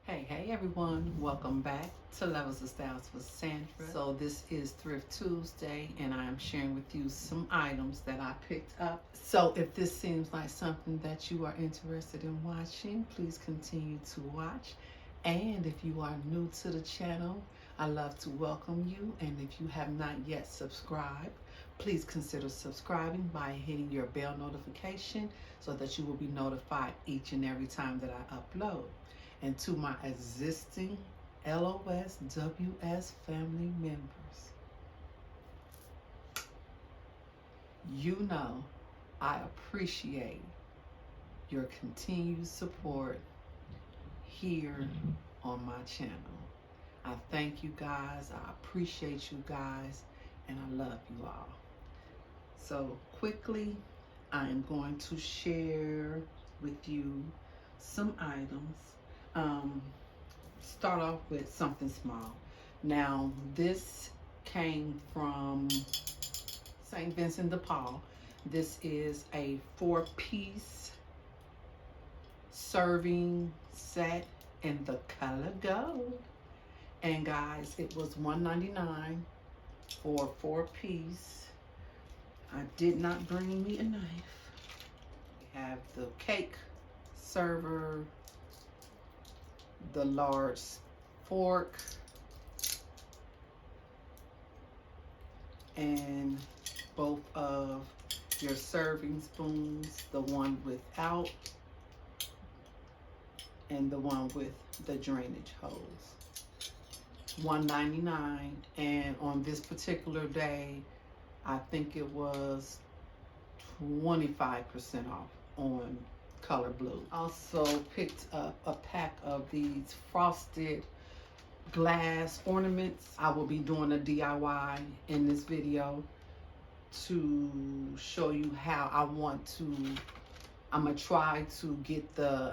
Hey everyone, welcome back to Levels of Styles with Sandra. So this is Thrift Tuesday and I am sharing with you some items that I picked up. So if this seems like something that you are interested in watching, please continue to watch. And if you are new to the channel, I love to welcome you. And if you have not yet subscribed, please consider subscribing by hitting your bell notification so that you will be notified each and every time that I upload. And to my existing LOSWS family members, you know I appreciate your continued support here on my channel. I thank you guys, I appreciate you guys, and I love you all. So quickly, I am going to share with you some items. Start off with something small. Now, this came from St. Vincent de Paul. This is a 4-piece serving set in the color gold. And guys, it was $1.99 for a 4-piece. I did not bring me a knife. We have the cake server, the large fork, and both of your serving spoons, the one without and the one with the drainage hose. $1.99, and on this particular day, I think it was 25% off on color blue. Also picked up a pack of these frosted glass ornaments. I will be doing a DIY in this video to show you how I'm gonna try to get the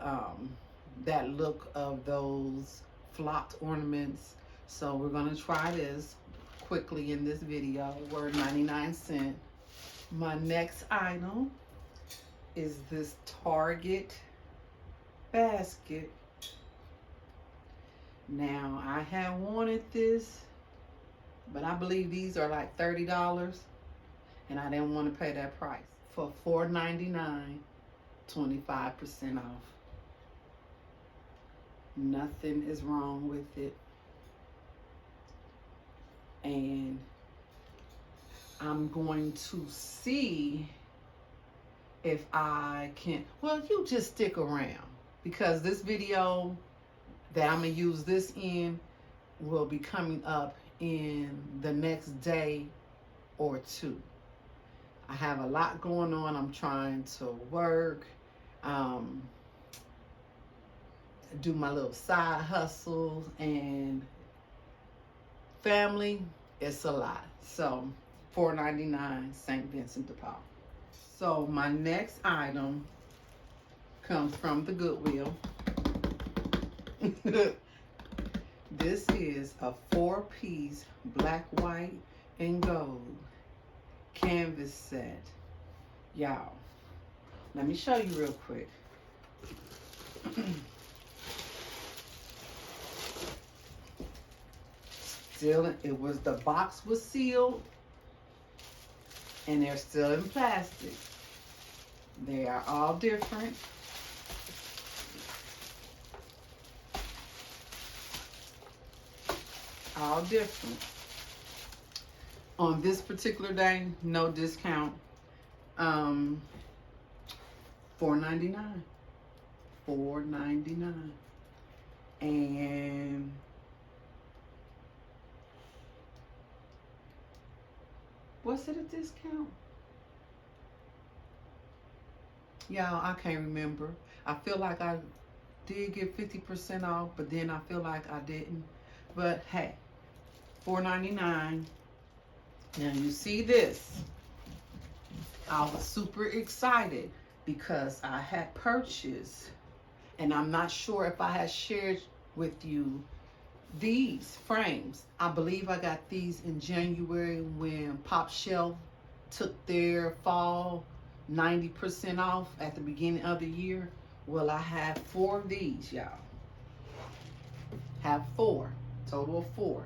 that look of those flocked ornaments. So we're gonna try this quickly in this video. Were 99¢. My next item is this Target basket. Now, I have wanted this, but I believe these are like $30, and I didn't want to pay that price. For $4.99, 25% off. Nothing is wrong with it. And I'm going to see if I can, well, you just stick around, because this video that I'm gonna use this in will be coming up in the next day or two. I have a lot going on. I'm trying to work, do my little side hustles, and family. It's a lot. So $4.99, St. Vincent de Paul. So my next item comes from the Goodwill. This is a 4-piece black, white, and gold canvas set. Y'all, let me show you real quick. Still, the box was sealed, and they're still in plastic. They are all different. All different. On this particular day, no discount. $4.99. $4.99. And was it a discount? Y'all, I can't remember. I feel like I did get 50% off, but then I feel like I didn't. But hey, $4.99. Now you see this. I was super excited because I had purchased, and I'm not sure if I had shared with you these frames. I believe I got these in January when Pop Shelf took their fall 90% off at the beginning of the year. Well, I have 4 of these, y'all. Have four, total of four.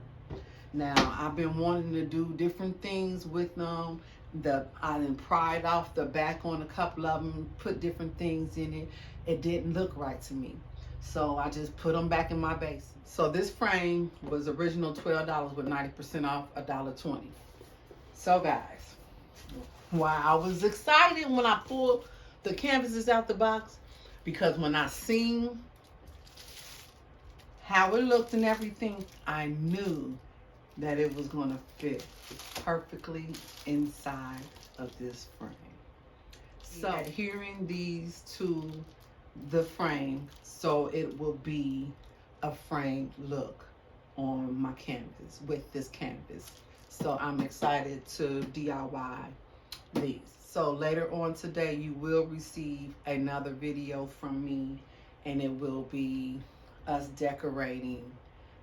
Now I've been wanting to do different things with them. I done pried off the back on a couple of them, put different things in it. It didn't look right to me, so I just put them back in my base. So this frame was original $12 with 90% off $1.20. So guys, wow, I was excited when I pulled the canvases out the box, because when I seen how it looked and everything, I knew that it was going to fit perfectly inside of this frame. So adhering these to the frame, so it will be a framed look on my canvas with this canvas. So I'm excited to DIY these. So later on today, you will receive another video from me, and it will be us decorating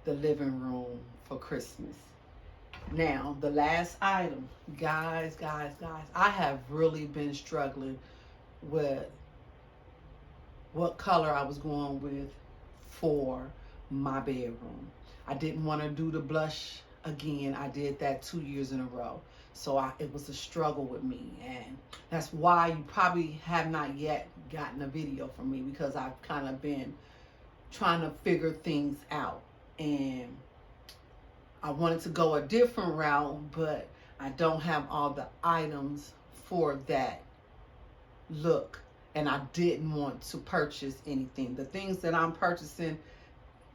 the living room for Christmas. Now, the last item, guys, I have really been struggling with what color I was going with for my bedroom. I didn't want to do the blush again. I did that 2 years in a row. So it was a struggle with me, and that's why you probably have not yet gotten a video from me, because I've kind of been trying to figure things out, and I wanted to go a different route, but I don't have all the items for that look, and I didn't want to purchase anything. The things that I'm purchasing,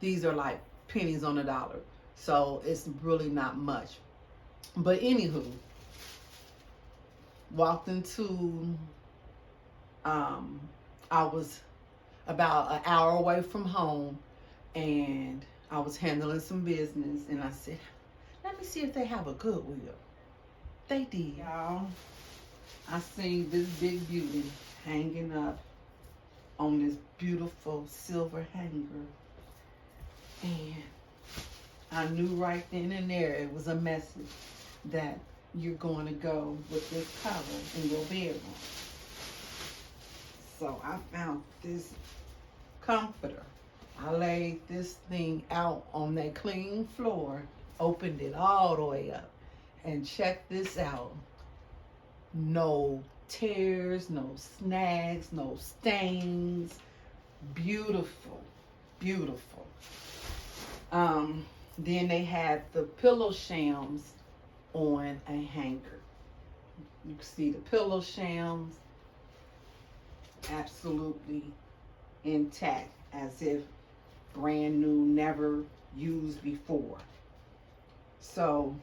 these are like pennies on a dollar, so it's really not much. But anywho, walked into, I was about an hour away from home, and I was handling some business, and I said, let me see if they have a Goodwill. They did, y'all. I seen this big beauty hanging up on this beautiful silver hanger, and I knew right then and there it was a message that you're going to go with this color in your bedroom. So I found this comforter. I laid this thing out on that clean floor, opened it all the way up, and check this out. No tears, no snags, no stains. Beautiful, beautiful. Then they had the pillow shams on a hanger. You can see the pillow shams absolutely intact, as if brand new, never used before. So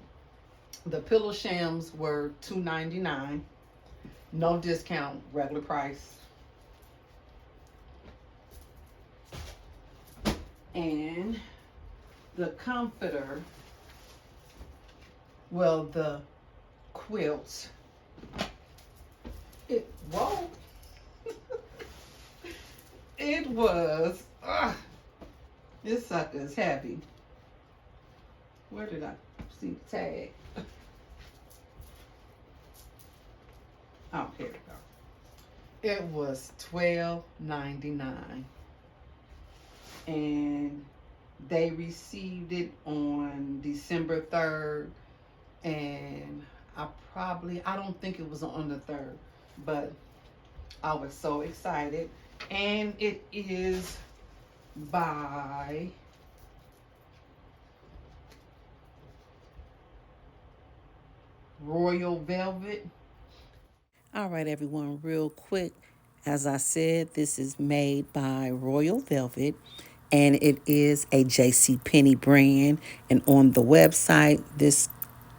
the pillow shams were $2.99, no discount, regular price. And the comforter, well, the quilt, whoa, it was, this sucker is heavy. Where did I see the tag? Oh, here we go. It was $12.99, and they received it on December 3rd, and I don't think it was on the 3rd, but I was so excited. And it is by Royal Velvet. All right, everyone, real quick. As I said, this is made by Royal Velvet, and it is a JCPenney brand. And on the website, this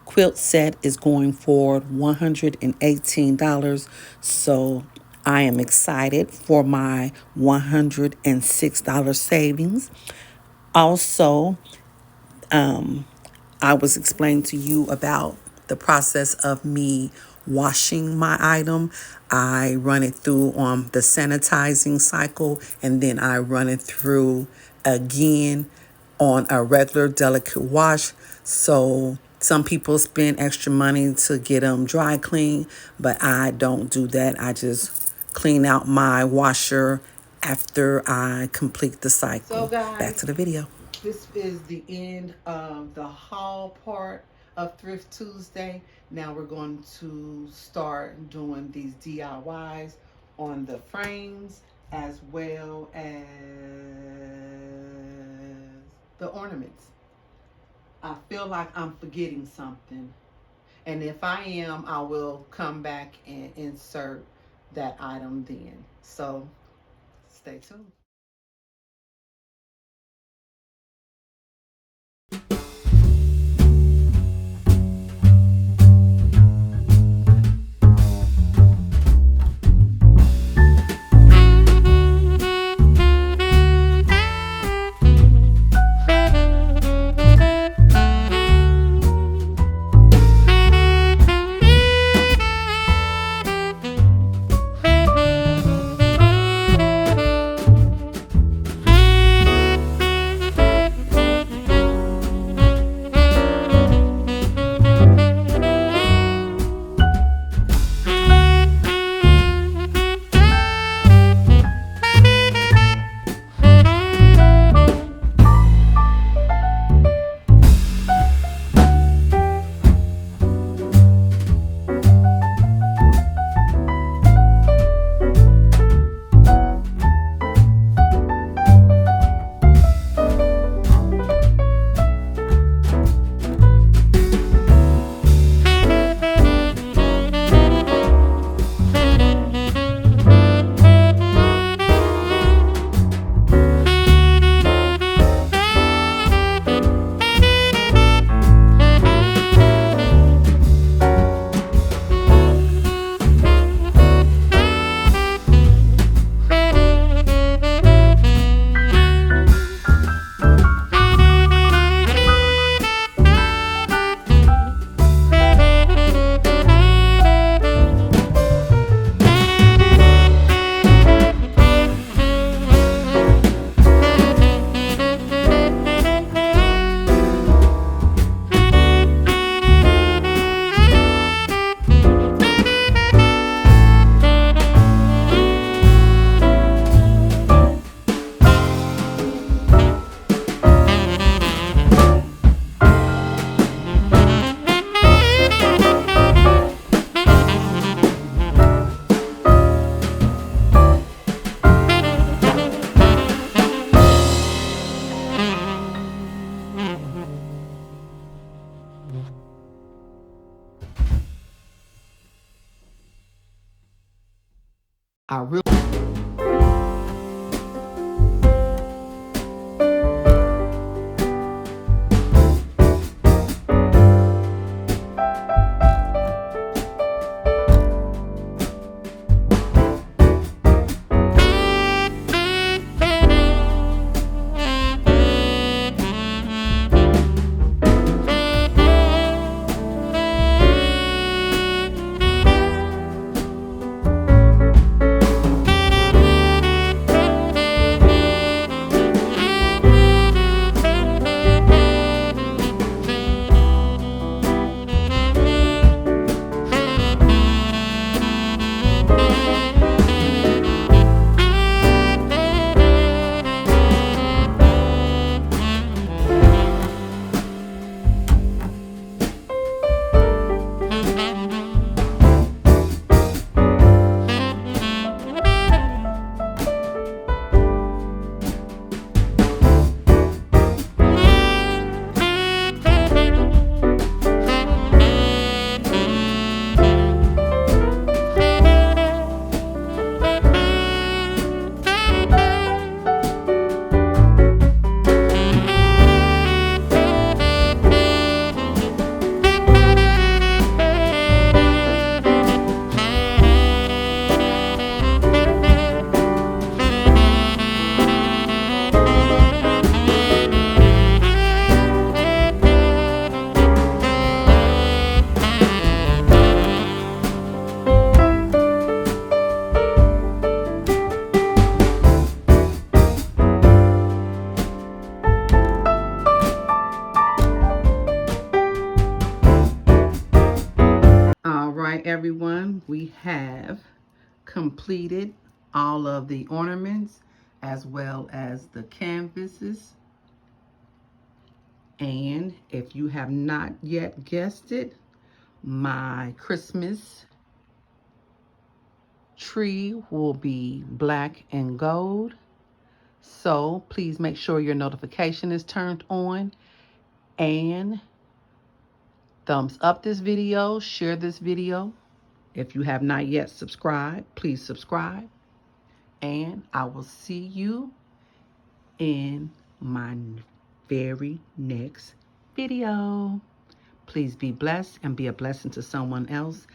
quilt set is going for $118. So I am excited for my $106 savings. Also, I was explaining to you about the process of me washing my item. I run it through on the sanitizing cycle, and then I run it through again on a regular delicate wash. So some people spend extra money to get them dry clean, but I don't do that. I just clean out my washer after I complete the cycle. So guys, back to the video. This is the end of the haul part of Thrift Tuesday. Now we're going to start doing these DIYs on the frames as well as the ornaments. I feel like I'm forgetting something. And if I am, I will come back and insert that item then. So stay tuned. I really All right, everyone, we have completed all of the ornaments as well as the canvases. And if you have not yet guessed it, my Christmas tree will be black and gold. So please make sure your notification is turned on and thumbs up this video, share this video. If you have not yet subscribed, please subscribe. And I will see you in my very next video. Please be blessed and be a blessing to someone else.